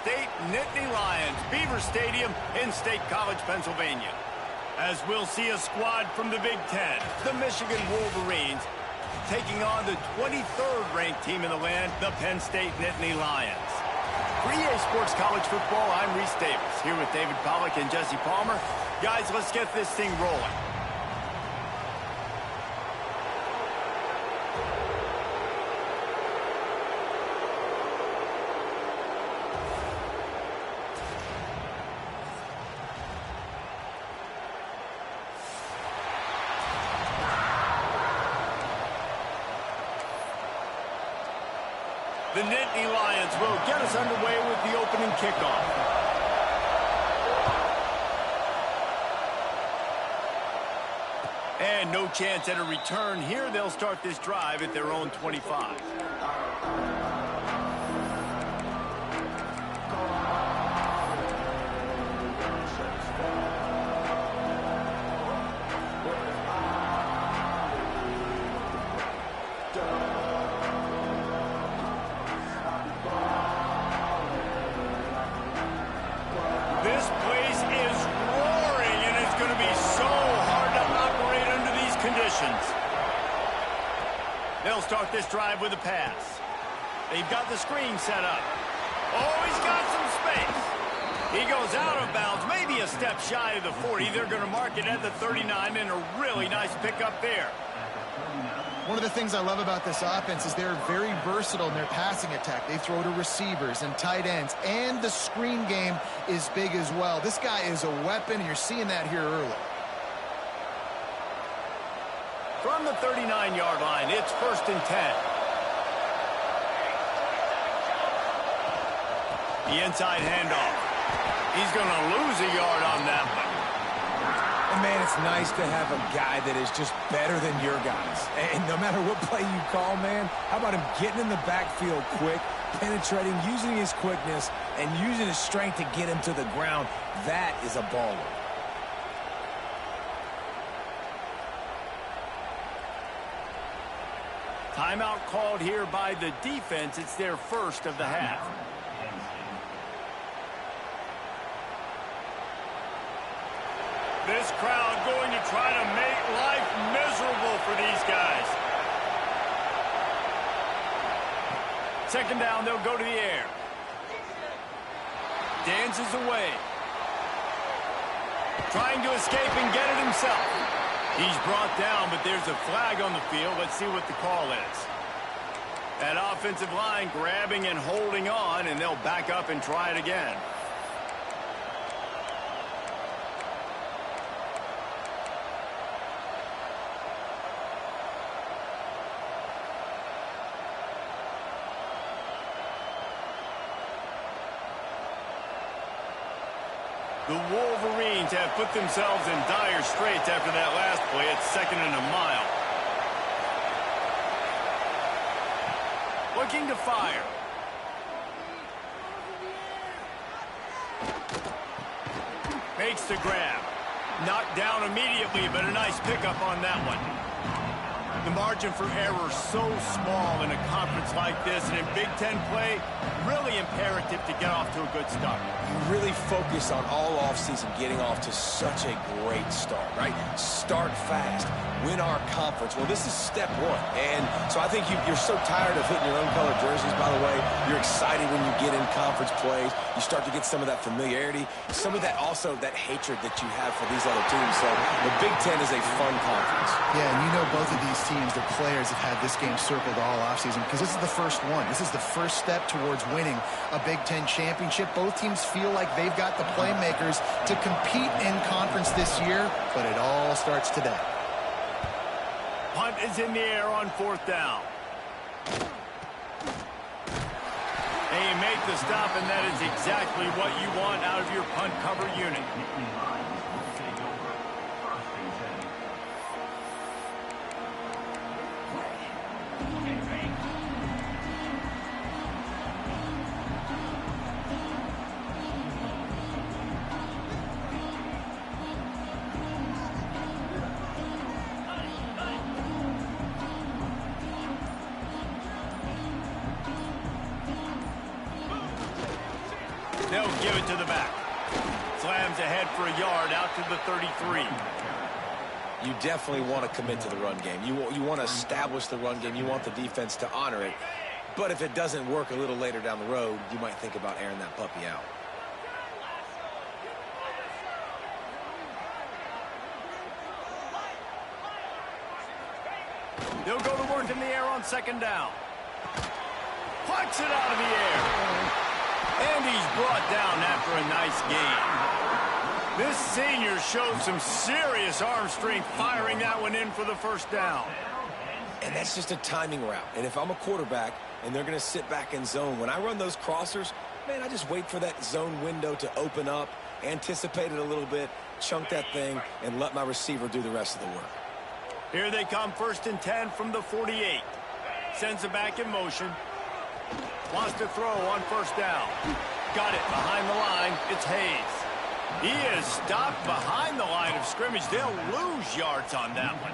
State Nittany Lions, Beaver Stadium in State College, Pennsylvania. As we'll see a squad from the Big Ten, the Michigan Wolverines, taking on the 23rd ranked team in the land, the Penn State Nittany Lions. For EA Sports College Football, I'm Reese Davis, here with David Pollack and Jesse Palmer. Guys, let's get this thing rolling. The Nittany Lions will get us underway with the opening kickoff. And no chance at a return here. They'll start this drive at their own 25. This place is roaring, and it's going to be so hard to operate under these conditions. They'll start this drive with a pass. They've got the screen set up. Oh, he's got some space. He goes out of bounds, maybe a step shy of the 40. They're going to mark it at the 39, and a really nice pickup there. One of the things I love about this offense is they're very versatile in their passing attack. They throw to receivers and tight ends, and the screen game is big as well. This guy is a weapon, and you're seeing that here early. From the 39-yard line, it's 1st and 10. The inside handoff. He's going to lose a yard on that one. And, man, it's nice to have a guy that is just better than your guys. And no matter what play you call, man, how about him getting in the backfield quick, penetrating, using his quickness, and using his strength to get him to the ground? That is a baller. Timeout called here by the defense. It's their first of the half. This crowd going to try to make life miserable for these guys. 2nd down, they'll go to the air. Dances away. Trying to escape and get it himself. He's brought down, but there's a flag on the field. Let's see what the call is. That offensive line grabbing and holding on, and they'll back up and try it again. The Wolverines have put themselves in dire straits after that last play. It's 2nd and a mile. Looking to fire. Makes the grab. Knocked down immediately, but a nice pickup on that one. The margin for error so small in a conference like this, and in Big Ten play, really imperative to get off to a good start. You really focus on all offseason getting off to such a great start, right? Start fast, win our conference. Well, this is step one, and so I think you're so tired of hitting your own colored jerseys, by the way. You're excited when you get in conference plays. You start to get some of that familiarity, some of that also that hatred that you have for these other teams. So the Big Ten is a fun conference. Yeah, and you know both of these teams, the players have had this game circled all offseason because this is the first one. This is the first step towards winning a Big Ten championship. Both teams feel like they've got the playmakers to compete in conference this year, but it all starts today. Punt is in the air on 4th down. And you make the stop, and that is exactly what you want out of your punt cover unit. They'll give it to the back. Slams ahead for a yard out to the 33. You definitely want to commit to the run game. You want to establish the run game. You want the defense to honor it. But if it doesn't work a little later down the road, you might think about airing that puppy out. They'll go to work in the air on second down. Plucks it out of the air. And he's brought down after a nice gain. This senior showed some serious arm strength firing that one in for the first down. And that's just a timing route. And if I'm a quarterback and they're going to sit back in zone, when I run those crossers, man, I just wait for that zone window to open up, anticipate it a little bit, chunk that thing, and let my receiver do the rest of the work. Here they come, 1st and 10 from the 48. Sends it back in motion. Wants to throw on first down. Got it behind the line. It's Hayes. He is stopped behind the line of scrimmage. They'll lose yards on that one.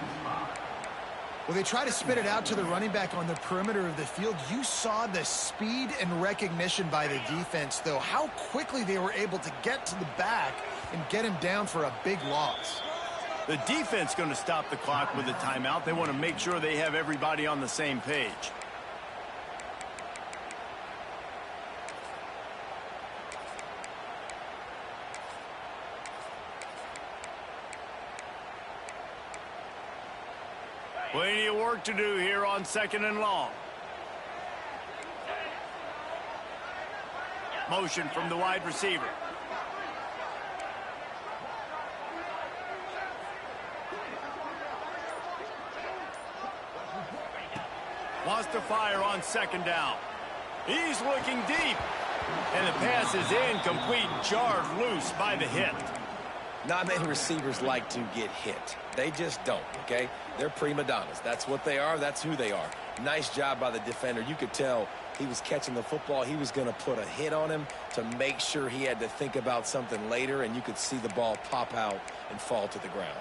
Well, they try to spit it out to the running back on the perimeter of the field. You saw the speed and recognition by the defense, though, how quickly they were able to get to the back and get him down for a big loss. The defense going to stop the clock with a timeout. They want to make sure they have everybody on the same page. Plenty of work to do here on 2nd and long. Motion from the wide receiver. Wants to fire on 2nd down. He's looking deep. And the pass is incomplete, jarred loose by the hit. Not many receivers like to get hit. They just don't, okay? They're prima donnas. That's what they are. That's who they are. Nice job by the defender. You could tell he was catching the football. He was going to put a hit on him to make sure he had to think about something later, and you could see the ball pop out and fall to the ground.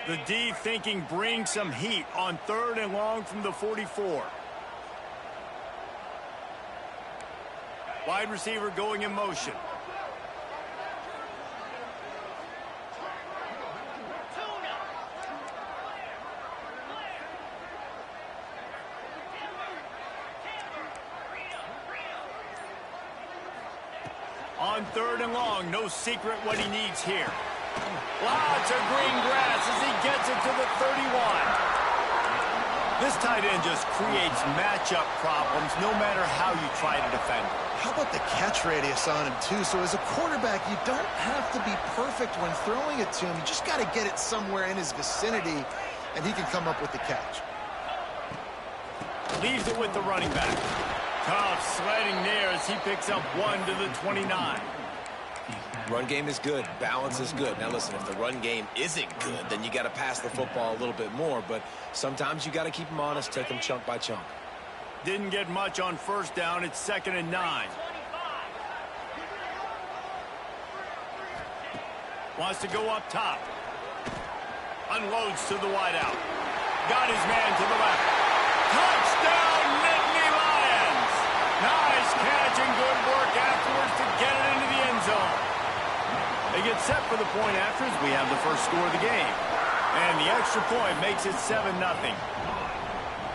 The D thinking bring some heat on 3rd and long from the 44. Wide receiver going in motion. On 3rd and long, no secret what he needs here. Lots of green grass as he gets it to the 31. This tight end just creates matchup problems no matter how you try to defend him. How about the catch radius on him, too? So as a quarterback, you don't have to be perfect when throwing it to him. You just got to get it somewhere in his vicinity, and he can come up with the catch. Leaves it with the running back. Tough sledding there as he picks up 1 to the 29. Run game is good. Balance is good. Now, listen, if the run game isn't good, then you got to pass the football a little bit more. But sometimes you got to keep them honest, take them chunk by chunk. Didn't get much on first down. It's 2nd and 9. Wants to go up top. Unloads to the wideout. Got his man to the left. Touchdown, Nittany Lions! Nice catch and good work afterwards to get it into the end zone. They get set for the point after as we have the first score of the game. And the extra point makes it 7-0.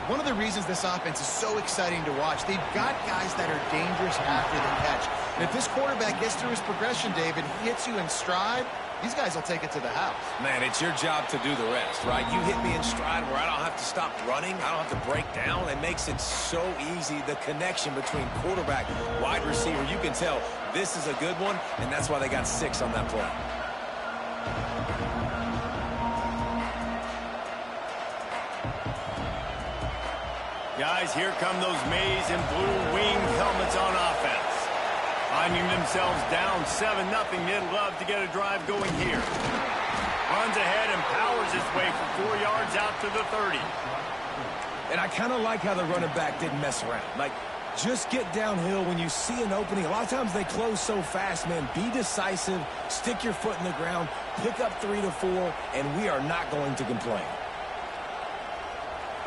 One of the reasons this offense is so exciting to watch, they've got guys that are dangerous after the catch. And if this quarterback gets through his progression, David, he hits you in stride, these guys will take it to the house. Man, it's your job to do the rest, right? You hit me in stride where I don't have to stop running. I don't have to break down. It makes it so easy, the connection between quarterback and wide receiver. You can tell this is a good one, and that's why they got 6 on that play. Guys, here come those maize and blue winged helmets on offense. Finding themselves down 7-0, they'd love to get a drive going here. Runs ahead and powers his way for 4 yards out to the 30. And I kind of like how the running back didn't mess around. Like, just get downhill when you see an opening. A lot of times they close so fast, man. Be decisive, stick your foot in the ground, pick up 3 to 4, and we are not going to complain.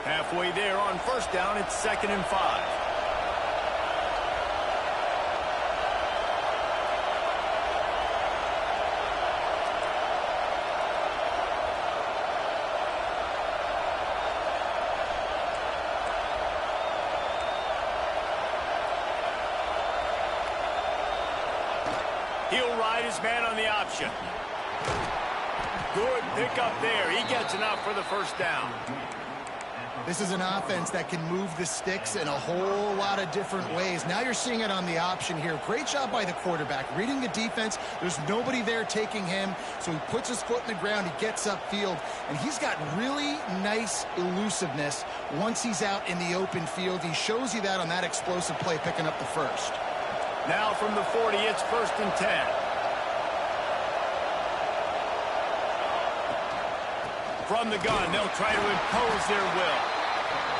Halfway there on first down, it's 2nd and 5. He'll ride his man on the option. Good pickup there. He gets enough for the first down. This is an offense that can move the sticks in a whole lot of different ways. Now you're seeing it on the option here. Great job by the quarterback. Reading the defense, there's nobody there taking him, so he puts his foot in the ground, he gets upfield, and he's got really nice elusiveness once he's out in the open field. He shows you that on that explosive play, picking up the first. Now from the 40, it's 1st and 10. From the gun, they'll try to impose their will.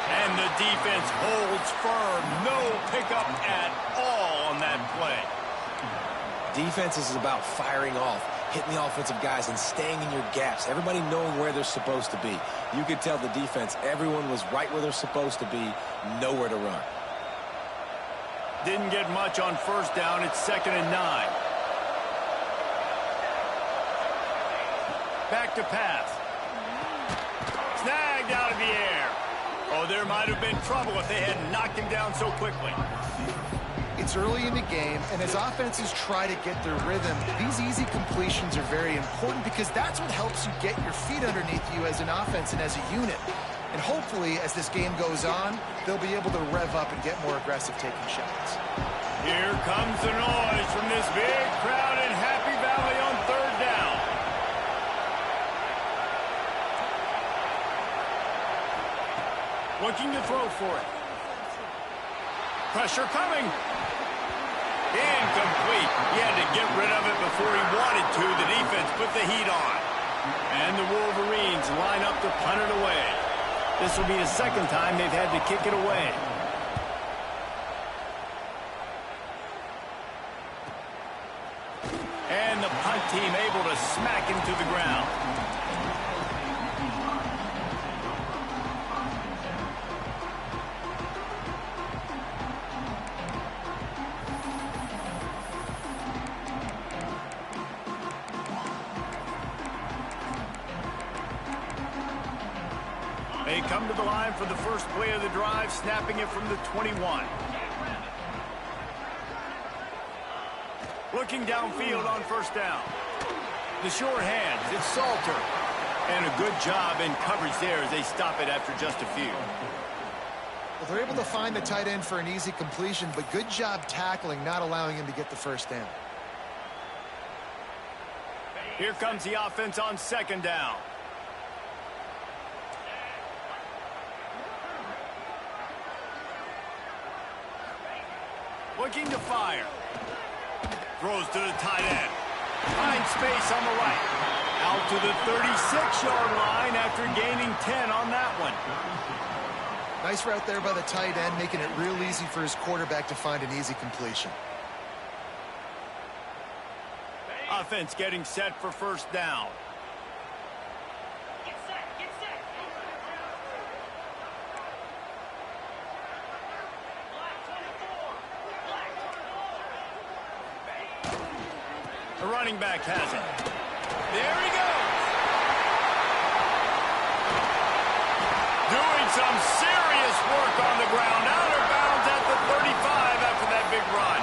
And the defense holds firm. No pickup at all on that play. Defense is about firing off, hitting the offensive guys, and staying in your gaps. Everybody knowing where they're supposed to be. You could tell the defense, everyone was right where they're supposed to be, nowhere to run. Didn't get much on 1st down. It's 2nd and 9. Back to pass. Snagged out of the air. Oh, there might have been trouble if they hadn't knocked him down so quickly. It's early in the game, and as offenses try to get their rhythm, these easy completions are very important because that's what helps you get your feet underneath you as an offense and as a unit. And hopefully, as this game goes on, they'll be able to rev up and get more aggressive taking shots. Here comes the noise from this big crowd in Happy Valley on 3rd down. Looking to throw for it. Pressure coming. Incomplete. He had to get rid of it before he wanted to. The defense put the heat on. And the Wolverines line up to punt it away. This will be the 2nd time they've had to kick it away. And the punt team able to smack him to the ground. They come to the line for the first play of the drive, snapping it from the 21. Looking downfield on 1st down. The short hands, it's Salter. And a good job in coverage there as they stop it after just a few. Well, they're able to find the tight end for an easy completion, but good job tackling, not allowing him to get the first down. Here comes the offense on 2nd down. Looking to fire. Throws to the tight end. Finds space on the right. Out to the 36-yard line after gaining 10 on that one. Nice route there by the tight end, making it real easy for his quarterback to find an easy completion. Offense getting set for 1st down. The running back has it. There he goes. Doing some serious work on the ground. Out of bounds at the 35 after that big run.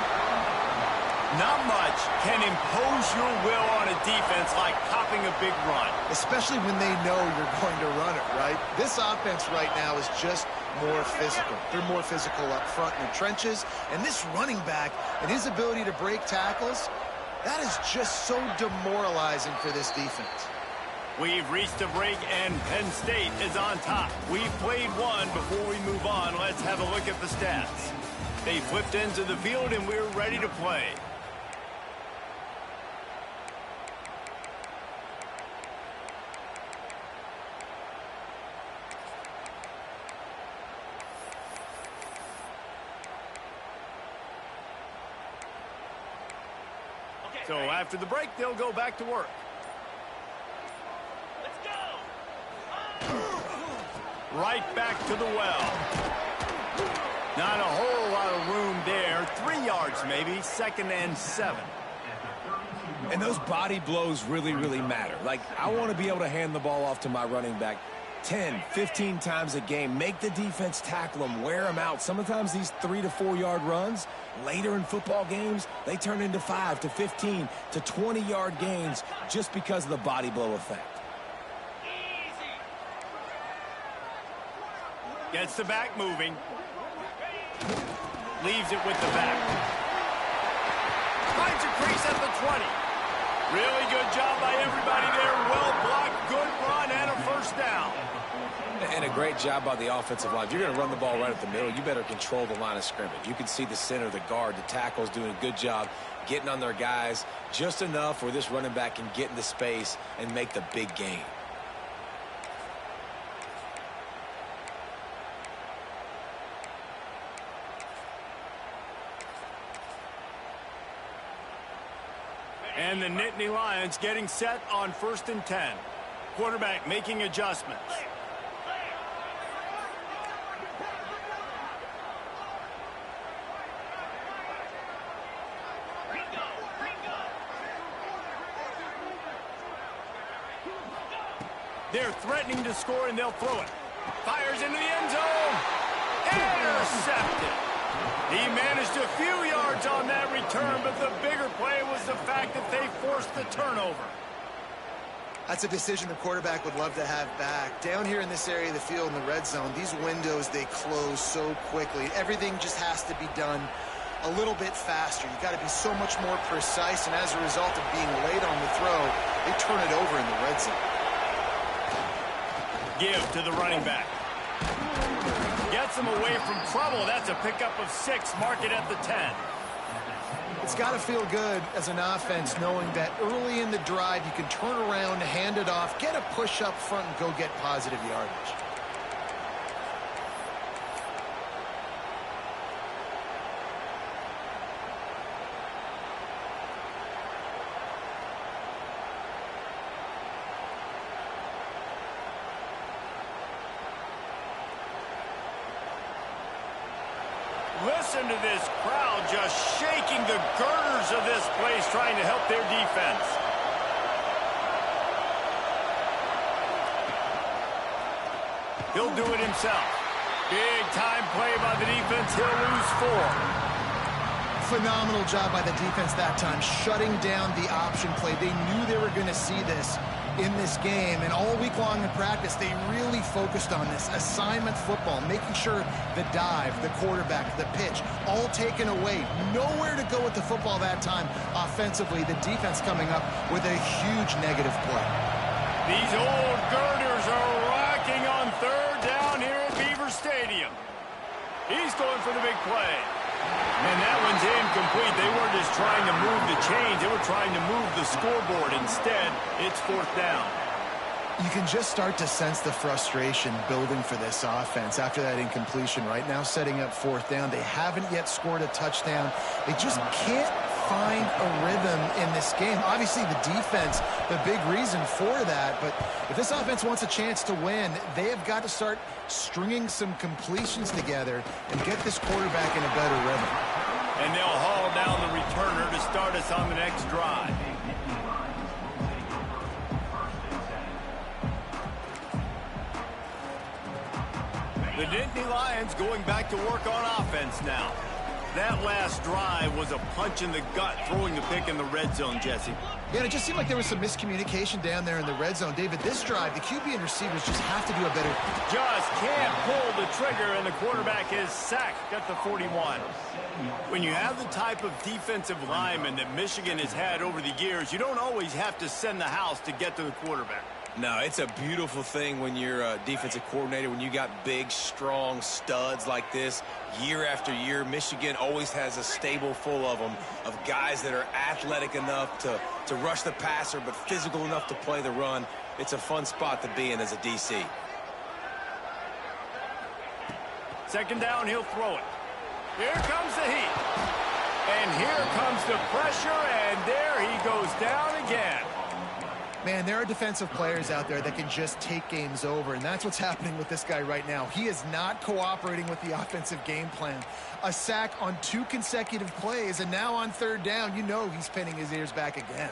Not much can impose your will on a defense like popping a big run. Especially when they know you're going to run it, right? This offense right now is just more physical. They're more physical up front in the trenches. And this running back and his ability to break tackles, that is just so demoralizing for this defense. We've reached a break, and Penn State is on top. We've played one. Before we move on, let's have a look at the stats. They flipped into the field, and we're ready to play. So after the break, they'll go back to work. Let's go! Right back to the well. Not a whole lot of room there. 3 yards maybe, 2nd and 7. And those body blows really, really matter. Like, I want to be able to hand the ball off to my running back 10, 15 times a game. Make the defense tackle them, wear them out. Sometimes these 3 to 4 yard runs, Later in football games, they turn into 5 to 15 to 20-yard gains just because of the body blow effect. Gets the back moving. Leaves it with the back. Finds a crease at the 20. Really good job by everybody there. Well blocked, good run, and a first down. And a great job by the offensive line. If you're going to run the ball right at the middle, you better control the line of scrimmage. You can see the center, the guard, the tackle's doing a good job getting on their guys just enough where this running back can get into space and make the big gain. And the Nittany Lions getting set on 1st and 10. Quarterback making adjustments. They're threatening to score, and they'll throw it. Fires into the end zone. Intercepted. He managed a few yards on that return, but the bigger play was the fact that they forced the turnover. That's a decision the quarterback would love to have back. Down here in this area of the field in the red zone, these windows, they close so quickly. Everything just has to be done a little bit faster. You got to be so much more precise, and as a result of being late on the throw, they turn it over in the red zone. Give to the running back. Gets him away from trouble. That's a pickup of 6. Mark it at the 10. It's got to feel good as an offense knowing that early in the drive you can turn around, hand it off, get a push up front, and go get positive yardage. Listen to this crowd just shaking the girders of this place, trying to help their defense. He'll do it himself. Big time play by the defense. He'll lose 4. Phenomenal job by the defense that time, shutting down the option play. They knew they were going to see this in this game, and all week long in practice, they really focused on this assignment football, making sure the dive, the quarterback, the pitch, all taken away. Nowhere to go with the football that time offensively. The defense coming up with a huge negative play. These old girders are rocking on 3rd down here at Beaver Stadium. He's going for the big play. And that one's incomplete. They weren't just trying to move the chains. They were trying to move the scoreboard. Instead, it's 4th down. You can just start to sense the frustration building for this offense after that incompletion. Right now, setting up 4th down. They haven't yet scored a touchdown. They just can't find a rhythm in this game. Obviously, the defense, the big reason for that. But if this offense wants a chance to win, they have got to start stringing some completions together and get this quarterback in a better rhythm. And they'll haul down the returner to start us on the next drive. The Nittany Lions going back to work on offense now. That last drive was a punch in the gut, throwing the pick in the red zone, Jesse. Yeah, and it just seemed like there was some miscommunication down there in the red zone. David, this drive, the QB and receivers just have to do a better... Just can't pull the trigger, and the quarterback is sacked at the 41. When you have the type of defensive lineman that Michigan has had over the years, you don't always have to send the house to get to the quarterback. No, it's a beautiful thing when you're a defensive coordinator, when you got big, strong studs like this. Year after year, Michigan always has a stable full of them, of guys that are athletic enough to rush the passer, but physical enough to play the run. It's a fun spot to be in as a DC. 2nd down, he'll throw it. Here comes the heat. And here comes the pressure, and there he goes down again. Man, there are defensive players out there that can just take games over, and that's what's happening with this guy right now. He is not cooperating with the offensive game plan. A sack on 2 consecutive plays, and now on 3rd down, you know he's pinning his ears back again.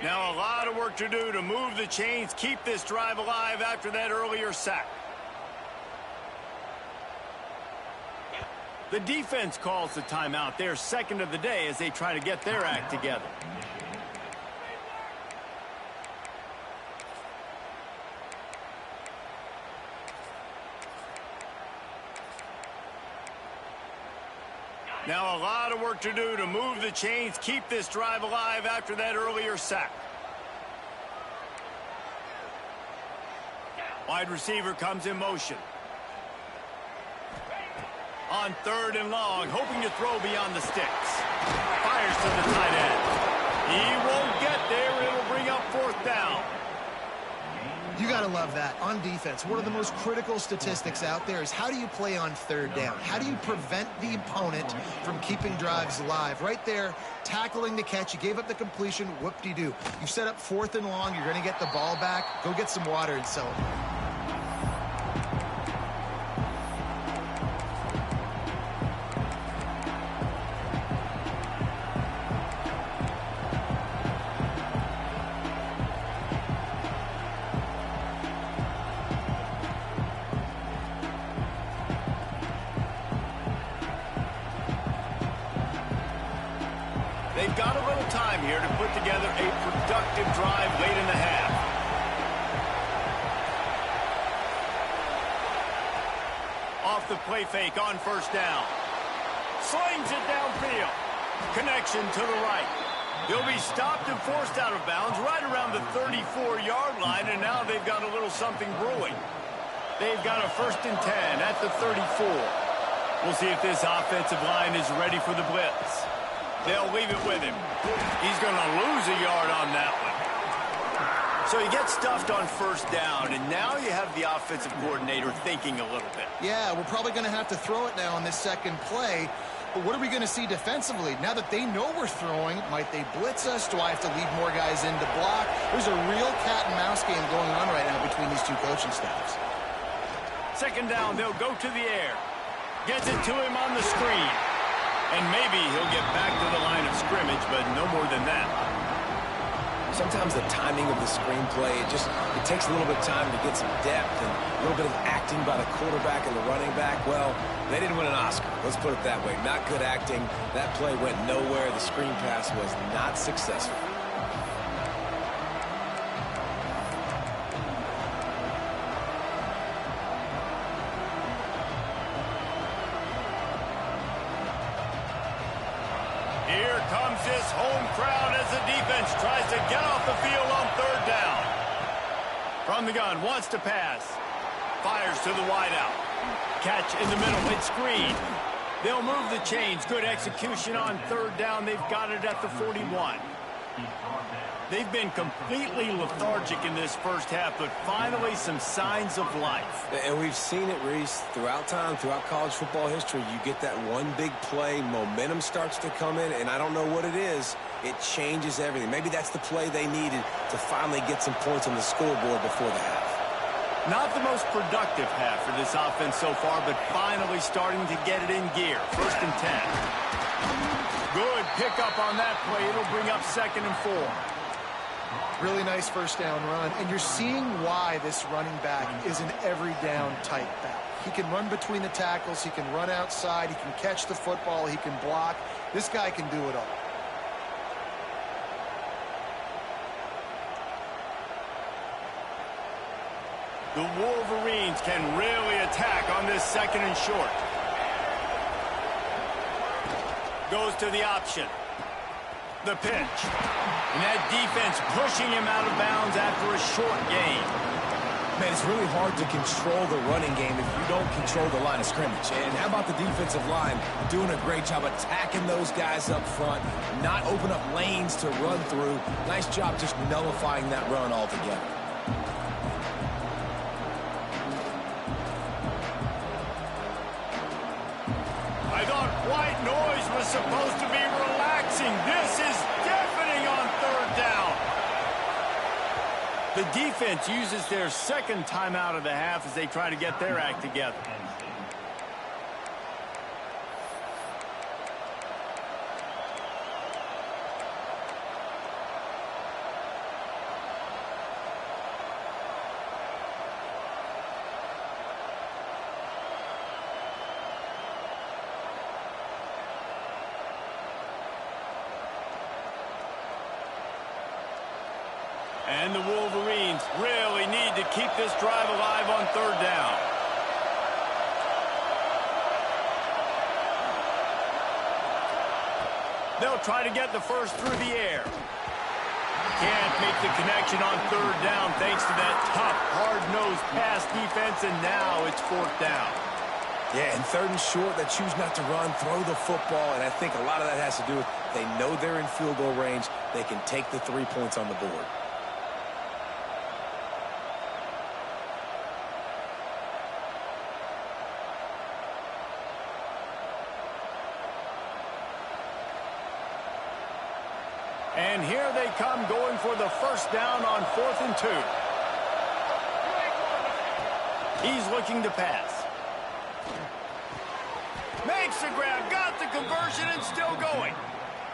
Now a lot of work to do to move the chains, keep this drive alive after that earlier sack. The defense calls the timeout. They're second of the day as they try to get their act together. Now a lot of work to do to move the chains, keep this drive alive after that earlier sack. Wide receiver comes in motion. On 3rd and long, hoping to throw beyond the sticks. Fires to the tight end. He won't get there. It'll bring up 4th down. You got to love that. On defense, one of the most critical statistics out there is how do you play on 3rd down? How do you prevent the opponent from keeping drives alive? Right there, tackling the catch. You gave up the completion. Whoop-de-doo. You set up 4th and long. You're going to get the ball back. Go get some water and celebrate. They've got a little time here to put together a productive drive late in the half. Off the play fake on 1st down. Slings it downfield. Connection to the right. He'll be stopped and forced out of bounds right around the 34-yard line, and now they've got a little something brewing. They've got a 1st and 10 at the 34. We'll see if this offensive line is ready for the blitz. They'll leave it with him. He's going to lose a yard on that one. So he gets stuffed on 1st down, and now you have the offensive coordinator thinking a little bit. Yeah, we're probably going to have to throw it now on this 2nd play. But what are we going to see defensively? Now that they know we're throwing, might they blitz us? Do I have to leave more guys in to block? There's a real cat and mouse game going on right now between these two coaching staffs. 2nd down, they'll go to the air. Gets it to him on the screen. And maybe he'll get back to the line of scrimmage, but no more than that. Sometimes the timing of the screenplay, it takes a little bit of time to get some depth and a little bit of acting by the quarterback and the running back. Well, they didn't win an Oscar. Let's put it that way. Not good acting. That play went nowhere. The screen pass was not successful. Here comes this home crowd as the defense tries to get off the field on 3rd down. From the gun, wants to pass. Fires to the wideout. Catch in the middle, mid-screen. They'll move the chains. Good execution on 3rd down. They've got it at the 41. They've been completely lethargic in this 1st half, but finally some signs of life. And we've seen it, Reese, throughout time, throughout college football history. You get that one big play, momentum starts to come in, and I don't know what it is. It changes everything. Maybe that's the play they needed to finally get some points on the scoreboard before the half. Not the most productive half for this offense so far, but finally starting to get it in gear. 1st and 10. Good pickup on that play. It'll bring up 2nd and 4. Really nice 1st down run, and you're seeing why this running back is an every down type back. He can run between the tackles, he can run outside, he can catch the football, he can block. This guy can do it all. The Wolverines can really attack on this 2nd and short. Goes to the option. The pitch. And that defense pushing him out of bounds after a short gain. Man, it's really hard to control the running game if you don't control the line of scrimmage. And how about the defensive line doing a great job attacking those guys up front, not open up lanes to run through. Nice job just nullifying that run altogether. I thought white noise was supposed to be relaxing. This is deafening on 3rd down. The defense uses their 2nd timeout of the half as they try to get their act together. And the Wolverines really need to keep this drive alive on third down. They'll try to get the first through the air. Can't make the connection on third down thanks to that tough, hard-nosed pass defense, and now it's fourth down. Yeah, and third and short, they choose not to run, throw the football, and I think a lot of that has to do with they know they're in field goal range. They can take the 3 points on the board. And here they come going for the first down on 4th and 2. He's looking to pass. Makes the grab, got the conversion, and still going.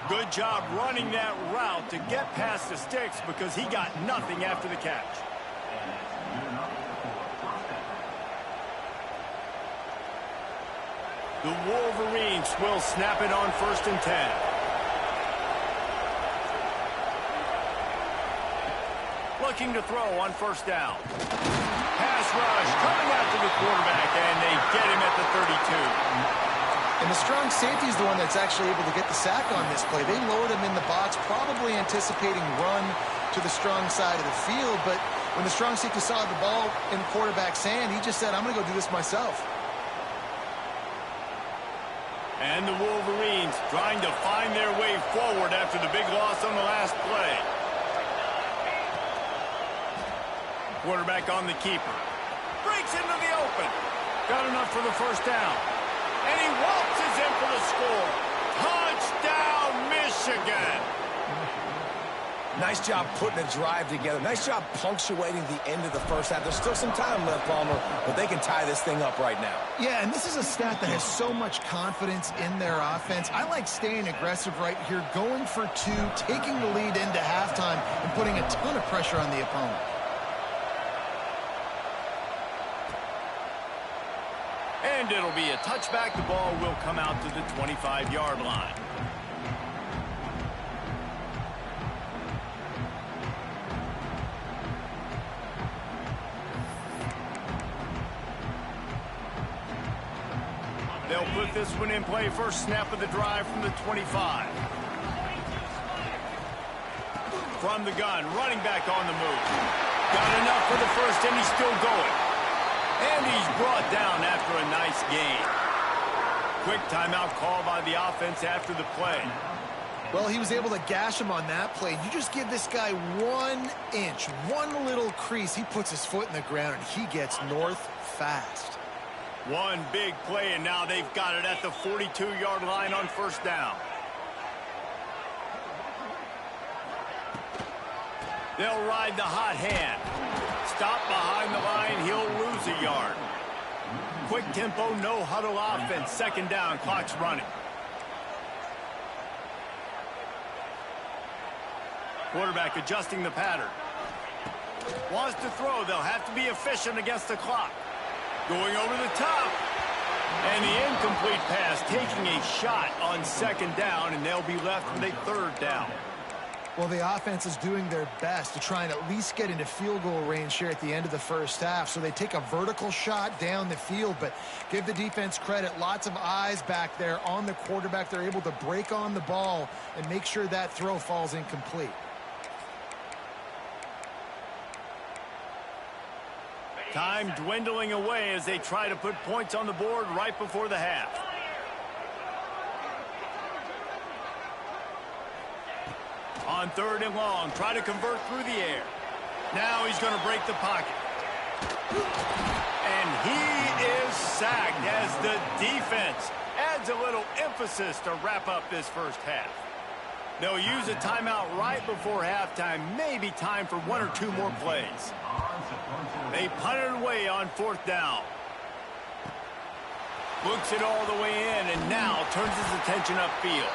Good job running that route to get past the sticks because he got nothing after the catch. The Wolverines will snap it on 1st and 10. Looking to throw on first down. Pass rush coming after the quarterback, and they get him at the 32. And the strong safety is the one that's actually able to get the sack on this play. They lowered him in the box, probably anticipating run to the strong side of the field, but when the strong safety saw the ball in the quarterback's hand, he just said, I'm going to go do this myself. And the Wolverines trying to find their way forward after the big loss on the last play. Quarterback on the keeper. Breaks into the open. Got enough for the first down. And he waltzes in for the score. Touchdown, Michigan. Nice job putting a drive together. Nice job punctuating the end of the first half. There's still some time left, Palmer, but they can tie this thing up right now. Yeah, and this is a stat that has so much confidence in their offense. I like staying aggressive right here, going for 2, taking the lead into halftime, and putting a ton of pressure on the opponent. And it'll be a touchback. The ball will come out to the 25-yard line. They'll put this one in play. First snap of the drive from the 25. From the gun, running back on the move. Got enough for the first, and he's still going. And he's brought down after a nice gain. Quick timeout call by the offense after the play. Well, he was able to gash him on that play. You just give this guy 1 inch, one little crease. He puts his foot in the ground, and he gets north fast. One big play, and now they've got it at the 42-yard line on first down. They'll ride the hot hand. Stop behind the line, he'll lose a yard. Quick tempo, no huddle offense. Second down, clock's running. Quarterback adjusting the pattern. Wants to throw, they'll have to be efficient against the clock. Going over the top. And the incomplete pass, taking a shot on second down, and they'll be left with a third down. Well, the offense is doing their best to try and at least get into field goal range here at the end of the first half. So they take a vertical shot down the field, but give the defense credit. Lots of eyes back there on the quarterback. They're able to break on the ball and make sure that throw falls incomplete. Time dwindling away as they try to put points on the board right before the half. On third and long, try to convert through the air. Now he's going to break the pocket. And he is sacked as the defense adds a little emphasis to wrap up this first half. They'll use a timeout right before halftime. Maybe time for 1 or 2 more plays. They punt it away on fourth down. Books it all the way in and now turns his attention upfield.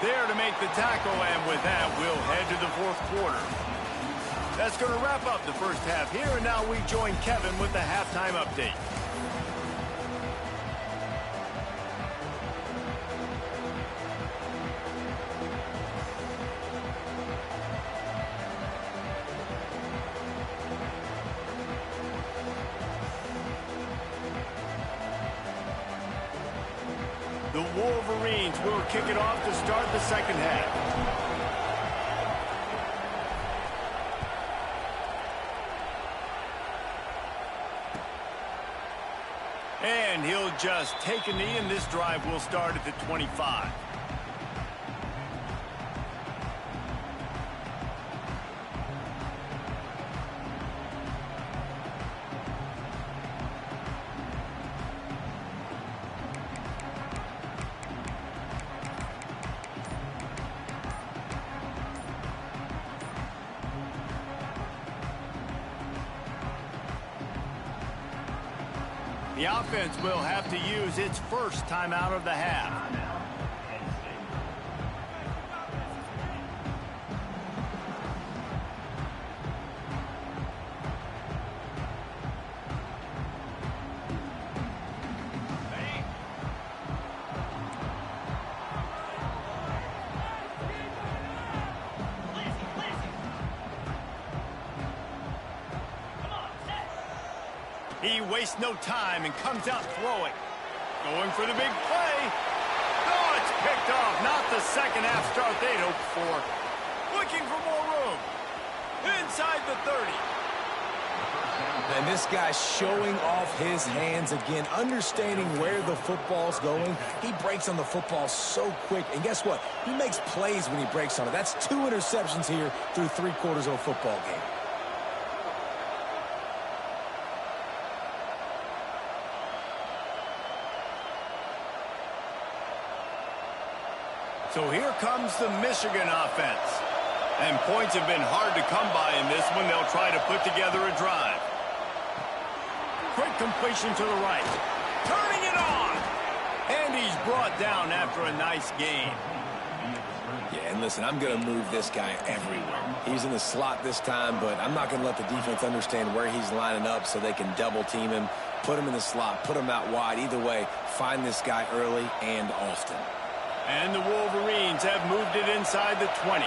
There to make the tackle, and with that, we'll head to the fourth quarter. That's going to wrap up the first half here, and now we join Kevin with the halftime update. Wolverines will kick it off to start the second half. And he'll just take a knee, and this drive will start at the 25. The offense will have to use its first timeout of the half. He wastes no time and comes out throwing. Going for the big play. Oh, it's picked off. Not the second half start they'd hoped for. Looking for more room. Inside the 30. And this guy's showing off his hands again, understanding where the football's going. He breaks on the football so quick. And guess what? He makes plays when he breaks on it. That's 2 interceptions here through 3/4 of a football game. So here comes the Michigan offense. And points have been hard to come by in this one. They'll try to put together a drive. Quick completion to the right. Turning it on. And he's brought down after a nice gain. Yeah, and listen, I'm going to move this guy everywhere. He's in the slot this time, but I'm not going to let the defense understand where he's lining up so they can double team him, put him in the slot, put him out wide. Either way, find this guy early and often. And the Wolverines have moved it inside the 20.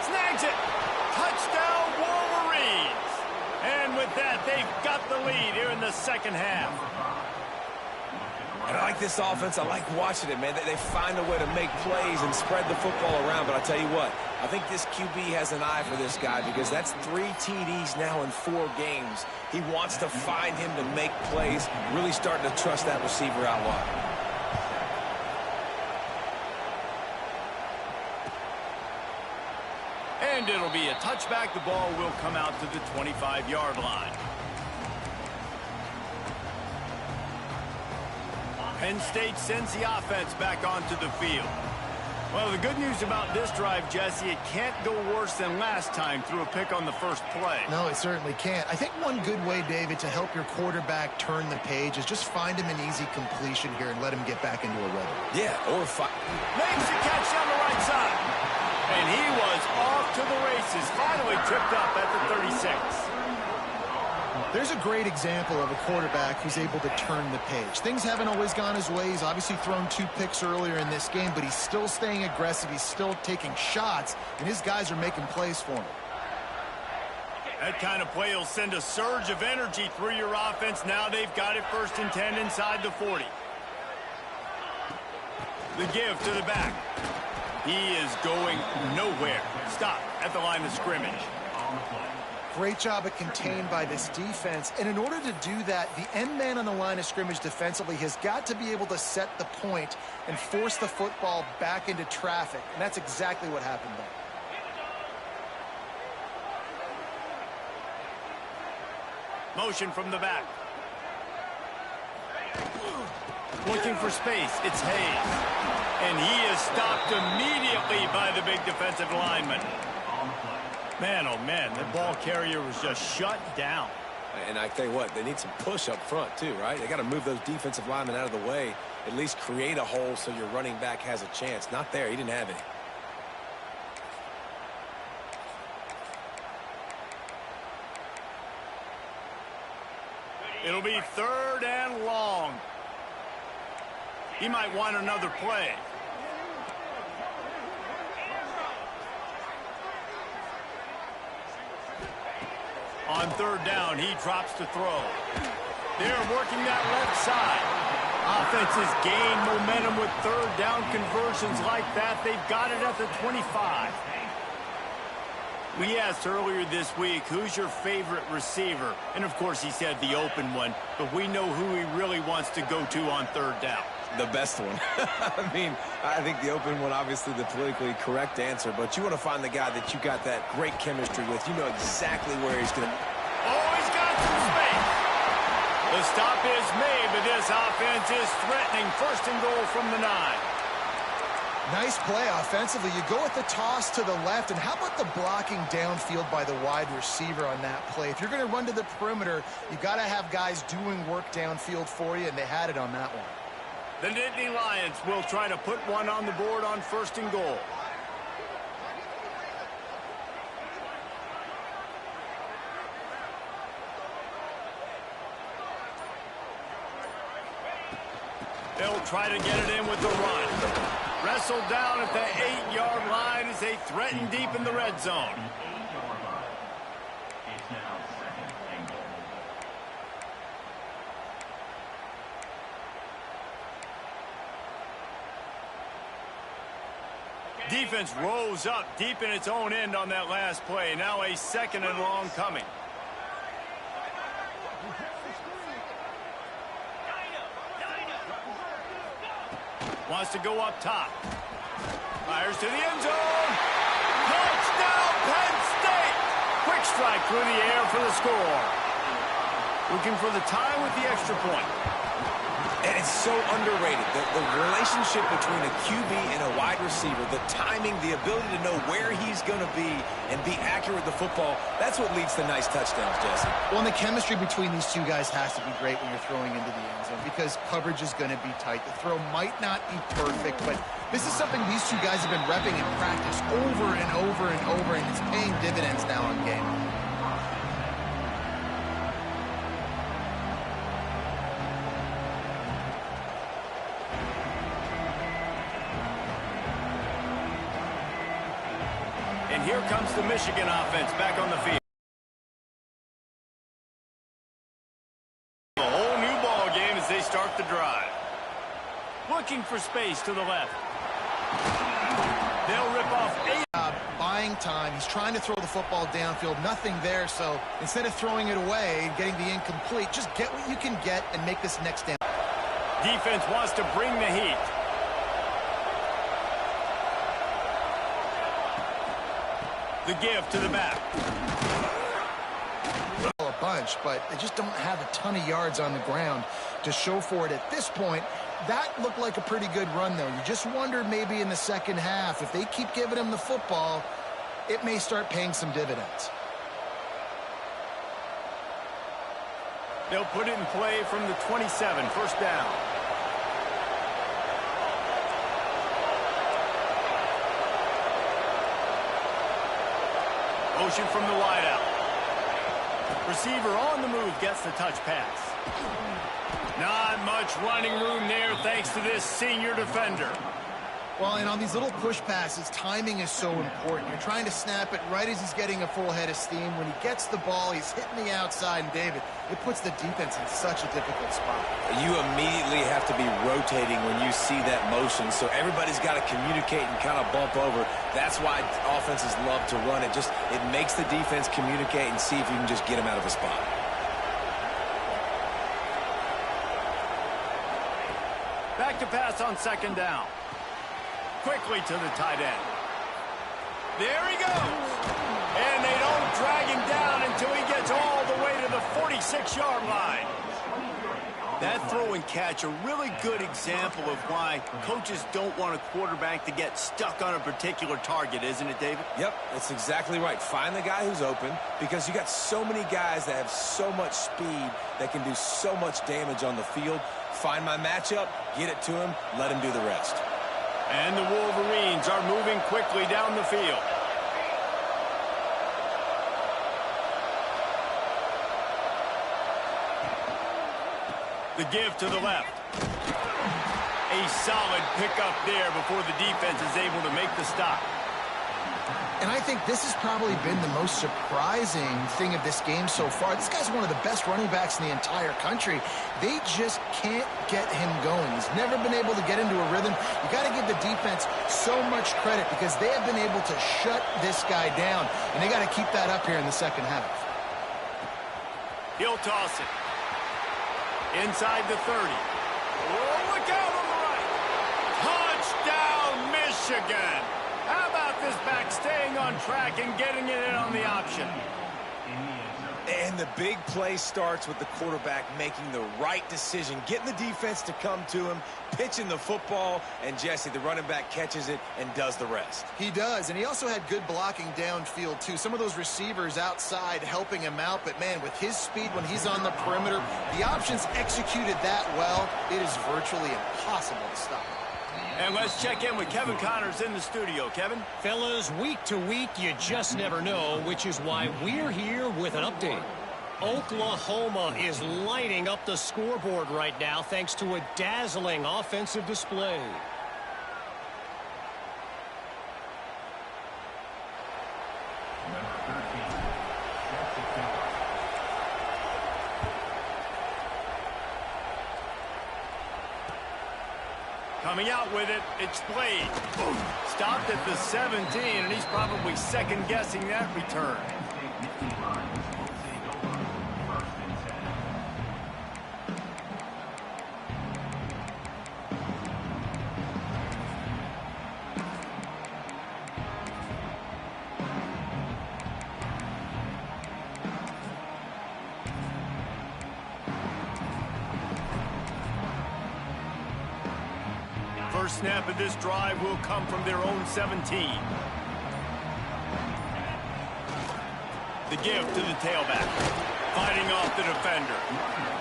Snags it. Touchdown, Wolverines. And with that, they've got the lead here in the second half. And I like this offense. I like watching it, man. They find a way to make plays and spread the football around. But I'll tell you what, I think this QB has an eye for this guy because that's 3 TDs now in 4 games. He wants to find him to make plays, really starting to trust that receiver out wide. And it'll be a touchback. The ball will come out to the 25-yard line. Penn State sends the offense back onto the field. Well, the good news about this drive, Jesse, it can't go worse than last time through a pick on the first play. No, it certainly can't. I think one good way, David, to help your quarterback turn the page is just find him an easy completion here and let him get back into a rhythm. Yeah, or makes the catch down the right side. And he was off to the races, finally tripped up at the 36. There's a great example of a quarterback who's able to turn the page. Things haven't always gone his way. He's obviously thrown 2 picks earlier in this game, but he's still staying aggressive. He's still taking shots, and his guys are making plays for him. That kind of play will send a surge of energy through your offense. Now they've got it 1st and 10 inside the 40. The give to the back. He is going nowhere. Stop at the line of scrimmage. Great job at contained by this defense. And in order to do that, the end man on the line of scrimmage defensively has got to be able to set the point and force the football back into traffic. And that's exactly what happened there. Motion from the back. Looking for space. It's Hayes. And he is stopped immediately by the big defensive lineman. Man, oh man, the ball carrier was just shut down. And I tell you what, they need some push up front too, right? They got to move those defensive linemen out of the way, at least create a hole so your running back has a chance. Not there. He didn't have any. It'll be 3rd and long. He might want another play. On third down, he drops to throw. They're working that left side. Offenses gain momentum with third down conversions like that. They've got it at the 25. We asked earlier this week, who's your favorite receiver? And, of course, he said the open one. But we know who he really wants to go to on third down. The best one. I mean, I think the open one, obviously the politically correct answer. But you want to find the guy that you got that great chemistry with. You know exactly where he's going to... Oh, he's got some space. The stop is made, but this offense is threatening. First and goal from the 9. Nice play offensively. You go with the toss to the left, and how about the blocking downfield by the wide receiver on that play? If you're going to run to the perimeter, you got to have guys doing work downfield for you, and they had it on that one. The Nittany Lions will try to put one on the board on first and goal. They'll try to get it in with the run. Wrestled down at the 8-yard line as they threaten deep in the red zone. Defense rose up deep in its own end on that last play. Now a second and long coming. Wants to go up top. Fires to the end zone. Touchdown, Penn State! Quick strike through the air for the score. Looking for the tie with the extra point. And it's so underrated. The relationship between a QB and a wide receiver, the timing, the ability to know where he's going to be and be accurate with the football, that's what leads to nice touchdowns, Jesse. Well, and the chemistry between these two guys has to be great when you're throwing into the end zone because coverage is going to be tight. The throw might not be perfect, but this is something these two guys have been repping in practice over and over and over, and it's paying dividends now in game. And here comes the Michigan offense back on the field. A whole new ball game as they start the drive. Looking for space to the left. They'll rip off 8. Buying time. He's trying to throw the football downfield. Nothing there, so instead of throwing it away and getting the incomplete, just get what you can get and make this next down. Defense wants to bring the heat. The give to the back. A bunch, but they just don't have a ton of yards on the ground to show for it at this point. That looked like a pretty good run, though. You just wonder maybe in the second half, if they keep giving him the football, it may start paying some dividends. They'll put it in play from the 27, first down. Motion from the wideout. Receiver on the move gets the touch pass. Not much running room there thanks to this senior defender. Well, and on these little push passes, timing is so important. You're trying to snap it right as he's getting a full head of steam. When he gets the ball, he's hitting the outside, and David, it puts the defense in such a difficult spot. You immediately have to be rotating when you see that motion, so everybody's got to communicate and kind of bump over. That's why offenses love to run it. It makes the defense communicate and see if you can just get him out of a spot. Back to pass on second down. Quickly to the tight end. There he goes. And they don't drag him down until he gets all the way to the 46-yard line. That throw and catch, a really good example of why coaches don't want a quarterback to get stuck on a particular target, isn't it, David? Yep, that's exactly right. Find the guy who's open because you got so many guys that have so much speed that can do so much damage on the field. Find my matchup, get it to him, let him do the rest. And the Wolverines are moving quickly down the field. The give to the left. A solid pickup there before the defense is able to make the stop. And I think this has probably been the most surprising thing of this game so far. This guy's one of the best running backs in the entire country. They just can't get him going. He's never been able to get into a rhythm. You got to give the defense so much credit because they have been able to shut this guy down, and they got to keep that up here in the second half. He'll toss it. Inside the 30. Oh, look out on the right. Touchdown, Michigan. How about this back staying on track and getting it in on the option? And the big play starts with the quarterback making the right decision, getting the defense to come to him, pitching the football, and Jesse, the running back, catches it and does the rest. He does, and he also had good blocking downfield, too. Some of those receivers outside helping him out, but, man, with his speed when he's on the perimeter, the options executed that well, it is virtually impossible to stop. And let's check in with Kevin Connors in the studio. Kevin? Fellas, week to week, you just never know, which is why we're here with an update. Oklahoma is lighting up the scoreboard right now thanks to a dazzling offensive display. Coming out with it, it's Blade. Stopped at the 17, and he's probably second-guessing that return. First snap of this drive will come from their own 17. The give to the tailback. Fighting off the defender.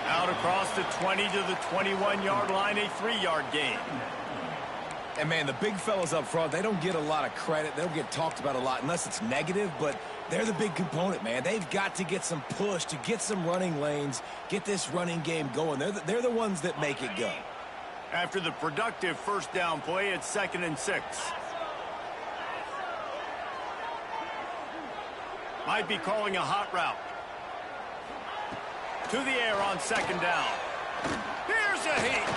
Out across the 20 to the 21-yard line, a 3-yard gain. And, man, the big fellas up front, they don't get a lot of credit. They don't get talked about a lot unless it's negative, but they're the big component, man. They've got to get some push to get some running lanes, get this running game going. They're the ones that make it go. After the productive first down play, it's 2nd and 6. Might be calling a hot route. To the air on 2nd down. Here's a heat.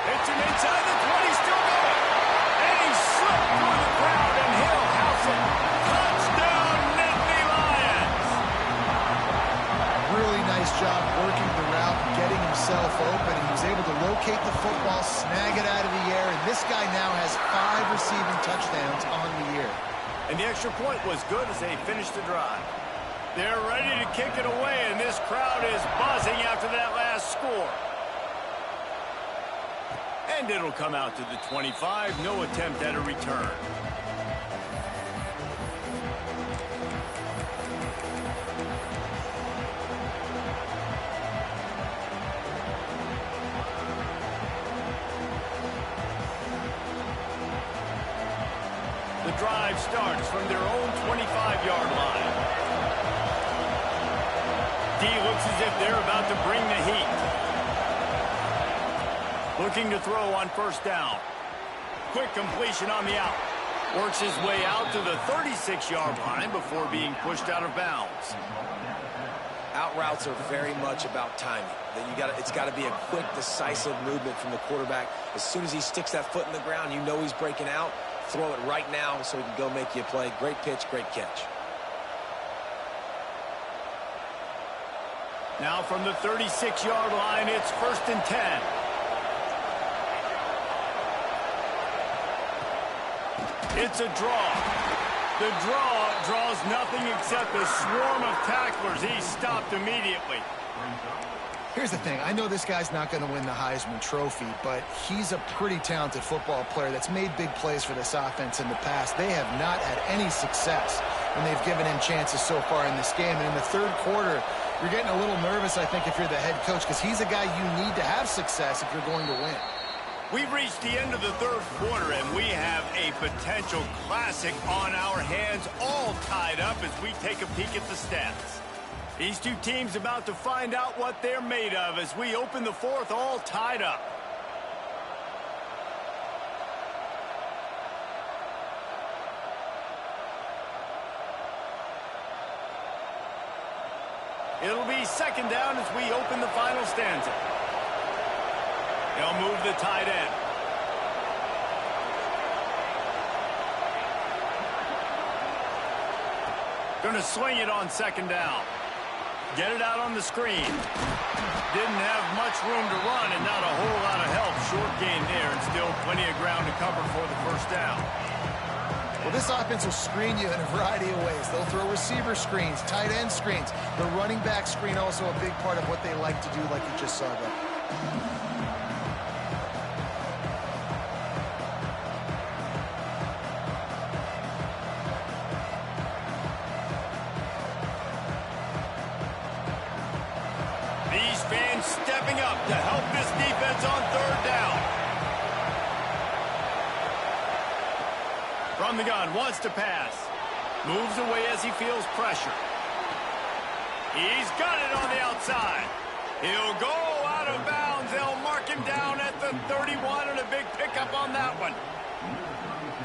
It's an inside the 20, still going. And he slipped through the crowd, and he'll house it. Touchdown, Nittany Lions. Really nice job working the route, getting himself open. He was able to locate the football, snag it out of the air, and this guy now has 5 receiving touchdowns on the year. And the extra point was good as they finished the drive. They're ready to kick it away, and this crowd is buzzing after that last score. And it'll come out to the 25. No attempt at a return. The drive starts from their own 25-yard line. D looks as if they're about to bring the heat. Looking to throw on first down. Quick completion on the out. Works his way out to the 36-yard line before being pushed out of bounds. Out routes are very much about timing. It's got to be a quick, decisive movement from the quarterback. As soon as he sticks that foot in the ground, you know he's breaking out. Throw it right now so he can go make you a play. Great pitch, great catch. Now from the 36-yard line, it's 1st and 10. It's a draw. The draw draws nothing except a swarm of tacklers. He's stopped immediately. Here's the thing. I know this guy's not going to win the Heisman Trophy, but he's a pretty talented football player that's made big plays for this offense in the past. They have not had any success when they've given him chances so far in this game. And in the third quarter, you're getting a little nervous, I think, if you're the head coach, because he's a guy you need to have success if you're going to win. We've reached the end of the third quarter, and we have a potential classic on our hands, all tied up as we take a peek at the stats. These two teams about to find out what they're made of as we open the fourth, all tied up. It'll be second down as we open the final stanza. They'll move the tight end. Going to swing it on second down. Get it out on the screen. Didn't have much room to run and not a whole lot of help. Short gain there and still plenty of ground to cover for the first down. Well, this offense will screen you in a variety of ways. They'll throw receiver screens, tight end screens. The running back screen also a big part of what they like to do, like you just saw there. These fans stepping up to help this defense on third down. From the gun, wants to pass. Moves away as he feels pressure. He's got it on the outside. He'll go out of bounds. They'll mark him down at the 31 and a big pickup on that one.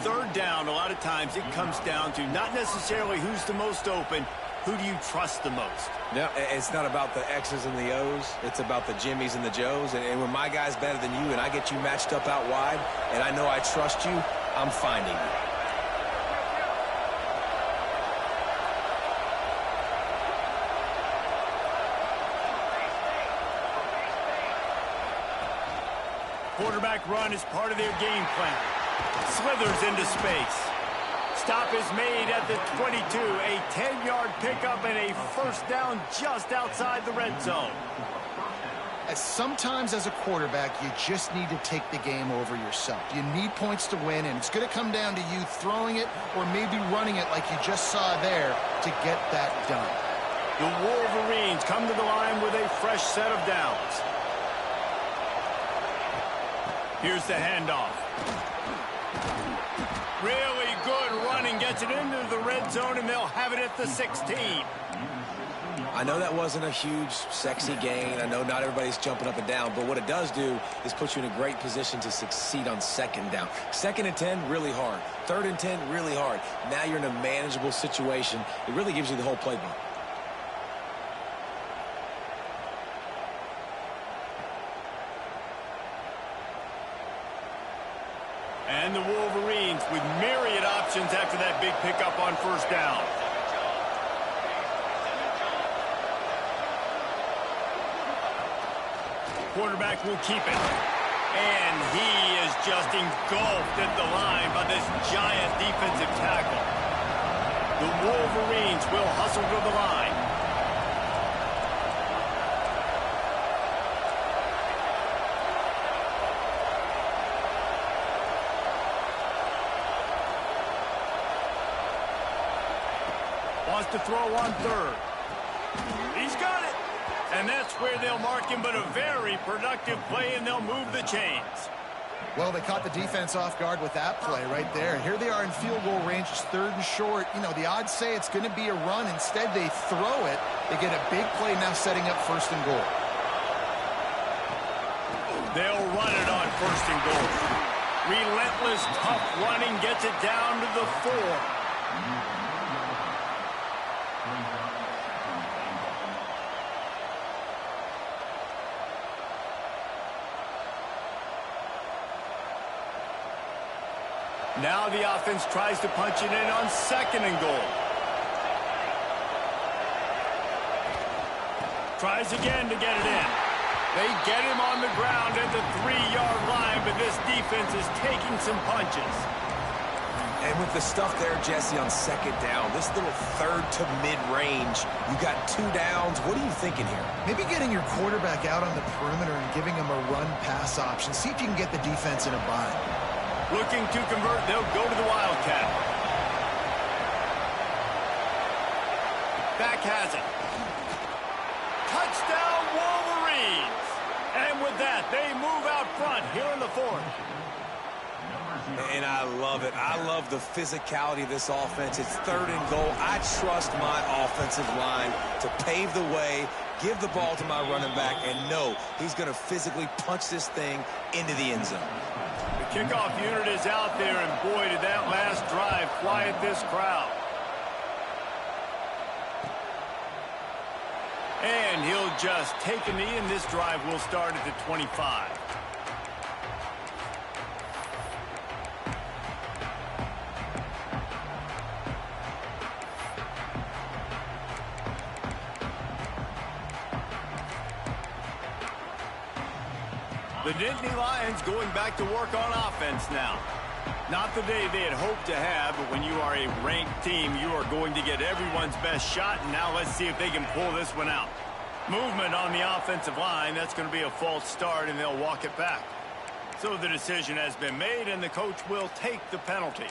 Third down, a lot of times it comes down to not necessarily who's the most open, who do you trust the most? Yeah, it's not about the X's and the O's. It's about the Jimmies and the Joes. And when my guy's better than you and I get you matched up out wide and I know I trust you, I'm finding you. Quarterback run is part of their game plan. Slithers into space. Stop is made at the 22. A 10-yard pickup and a first down just outside the red zone. Sometimes as a quarterback, you just need to take the game over yourself. You need points to win, and it's going to come down to you throwing it or maybe running it like you just saw there to get that done. The Wolverines come to the line with a fresh set of downs. Here's the handoff. Really good running, gets it into the red zone, and they'll have it at the 16. I know that wasn't a huge, sexy gain. I know not everybody's jumping up and down, but what it does do is put you in a great position to succeed on second down. Second and 10, really hard. Third and 10, really hard. Now you're in a manageable situation. It really gives you the whole playbook. And the Wolverines with myriad options after that big pickup on first down. Quarterback will keep it. And he is just engulfed at the line by this giant defensive tackle. The Wolverines will hustle to the line. Wants to throw on third. He's got it. And that's where they'll mark him, but a very productive play, and they'll move the chains. Well, they caught the defense off guard with that play right there. Here they are in field goal range. It's third and short. You know, the odds say it's going to be a run. Instead, they throw it. They get a big play now setting up first and goal. They'll run it on first and goal. Relentless, tough running gets it down to the 4. Now the offense tries to punch it in on second and goal. Tries again to get it in. They get him on the ground at the 3-yard line, but this defense is taking some punches. And with the stuff there, Jesse, on second down, this little third to mid-range, you got 2 downs. What are you thinking here? Maybe getting your quarterback out on the perimeter and giving him a run-pass option. See if you can get the defense in a bind. Looking to convert, they'll go to the Wildcat. Back has it. Touchdown, Wolverines! And with that, they move out front here in the 4th. And I love it. I love the physicality of this offense. It's third and goal. I trust my offensive line to pave the way, give the ball to my running back, and know he's going to physically punch this thing into the end zone. The kickoff unit is out there, and boy, did that last drive quiet this crowd. And he'll just take a knee, and this drive will start at the 25. The Nittany Lions going back to work on offense now. Not the day they had hoped to have, but when you are a ranked team, you are going to get everyone's best shot, and now let's see if they can pull this one out. Movement on the offensive line, that's going to be a false start, and they'll walk it back. So the decision has been made, and the coach will take the penalty.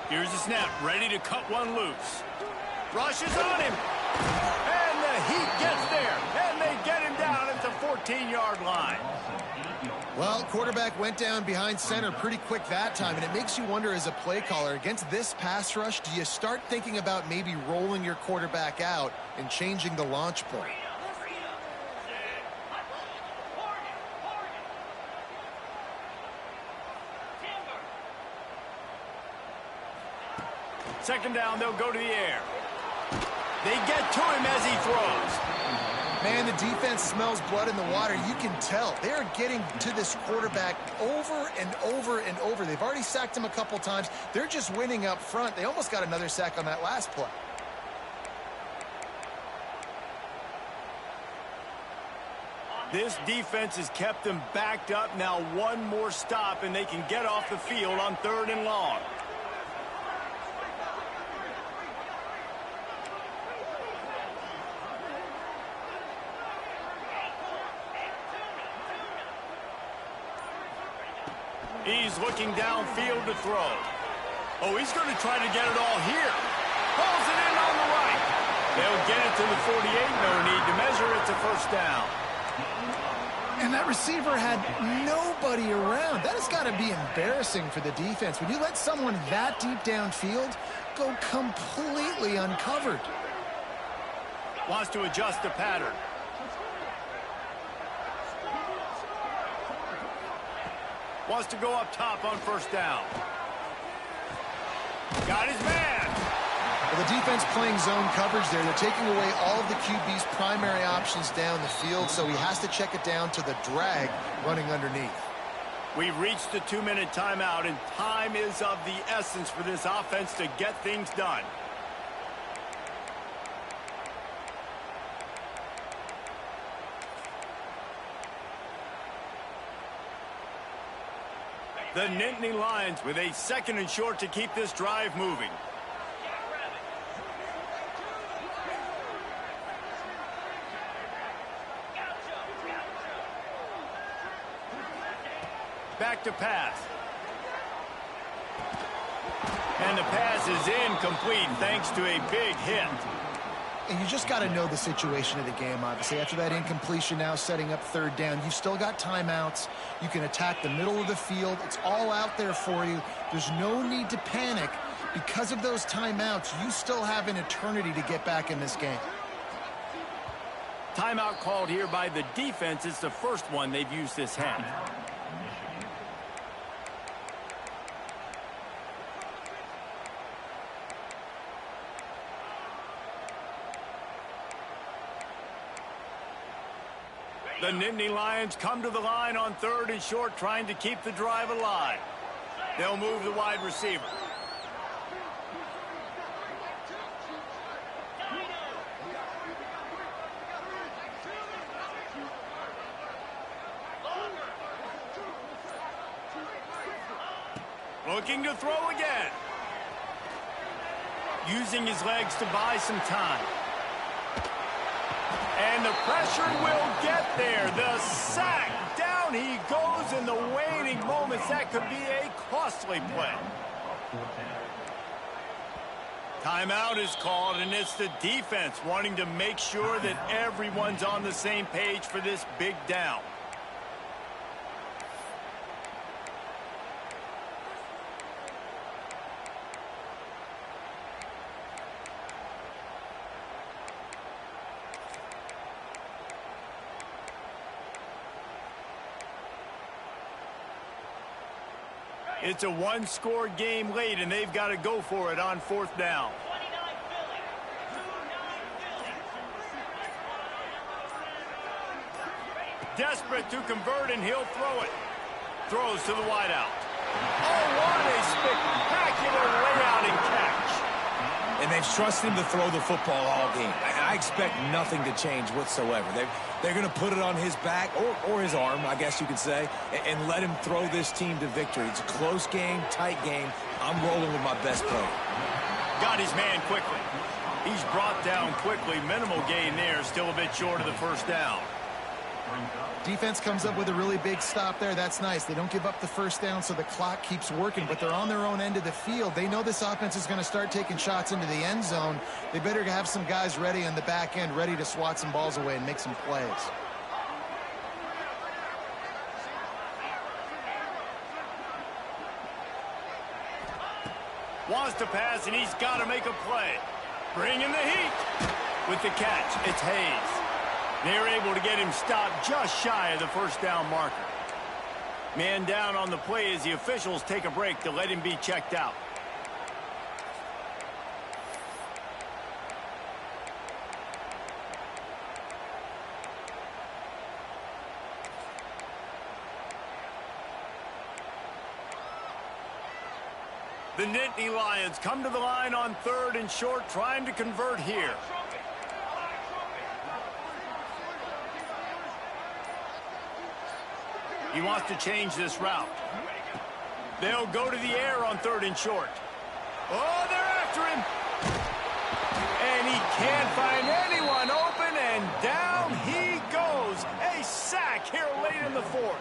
Here's the snap, ready to cut one loose. Rushes on him. And the Heat gets there. And they get him down at the 14-yard line. Well, quarterback went down behind center pretty quick that time, and it makes you wonder as a play caller, against this pass rush, do you start thinking about maybe rolling your quarterback out and changing the launch point? Second down, they'll go to the air. They get to him as he throws. Man, the defense smells blood in the water. You can tell. They're getting to this quarterback over and over and over. They've already sacked him a couple times. They're just winning up front. They almost got another sack on that last play. This defense has kept them backed up. Now one more stop, and they can get off the field on 3rd and long. He's looking downfield to throw. Oh, he's going to try to get it all here. Pulls it in on the right. They'll get it to the 48. No need to measure. It's a first down. And that receiver had nobody around. That has got to be embarrassing for the defense. When you let someone that deep downfield go completely uncovered. Wants to adjust the pattern. Wants to go up top on first down. Got his man. Well, the defense playing zone coverage there. They're taking away all of the QB's primary options down the field, so he has to check it down to the drag running underneath. We've reached the 2-minute timeout, and time is of the essence for this offense to get things done. The Nittany Lions with a 2nd and short to keep this drive moving. Back to pass. And the pass is incomplete thanks to a big hit. And you just got to know the situation of the game, obviously. After that incompletion, now setting up 3rd down, you've still got timeouts. You can attack the middle of the field. It's all out there for you. There's no need to panic. Because of those timeouts, you still have an eternity to get back in this game. Timeout called here by the defense. It's the first one they've used this half. The Nittany Lions come to the line on 3rd and short, trying to keep the drive alive. They'll move the wide receiver. Looking to throw again. Using his legs to buy some time. And the pressure will get there. The sack. Down he goes in the waning moments. That could be a costly play. Timeout is called, and it's the defense wanting to make sure that everyone's on the same page for this big down. It's a one-score game late, and they've got to go for it on 4th down. Desperate to convert, and he'll throw it. Throws to the wideout. Oh, what a spectacular layout and catch. And they've trusted him to throw the football all game. I expect nothing to change whatsoever. They're going to put it on his back, or his arm, I guess you could say, and let him throw this team to victory. It's a close game, tight game. I'm rolling with my best player. Got his man quickly. He's brought down quickly. Minimal gain there, still a bit short of the 1st down. Defense comes up with a really big stop there. That's nice. They don't give up the 1st down, so the clock keeps working, but they're on their own end of the field. They know this offense is going to start taking shots into the end zone. They better have some guys ready on the back end, ready to swat some balls away and make some plays. Wants to pass, and he's got to make a play. Bringing the heat. With the catch, it's Hayes. They're able to get him stopped just shy of the 1st down marker. Man down on the play as the officials take a break to let him be checked out. The Nittany Lions come to the line on 3rd and short, trying to convert here. He wants to change this route. They'll go to the air on 3rd and short. Oh, they're after him. And he can't find anyone open, and down he goes. A sack here late in the 4th.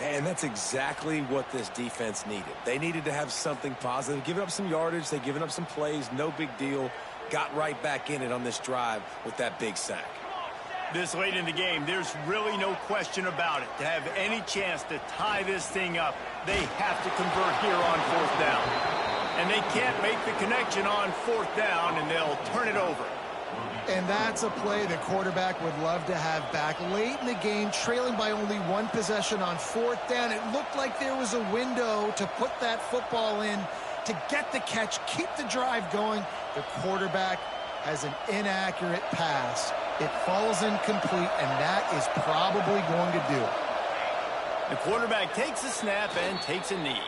And that's exactly what this defense needed. They needed to have something positive. Giving up some yardage, they've given up some plays, no big deal. Got right back in it on this drive with that big sack. This late in the game, there's really no question about it. To have any chance to tie this thing up, they have to convert here on 4th down. And they can't make the connection on 4th down, and they'll turn it over. And that's a play the quarterback would love to have back. Late in the game, trailing by only 1 possession on 4th down, it looked like there was a window to put that football in, to get the catch, keep the drive going. The quarterback has an inaccurate pass. It falls incomplete, and that is probably going to do it. The quarterback takes a snap and takes a knee.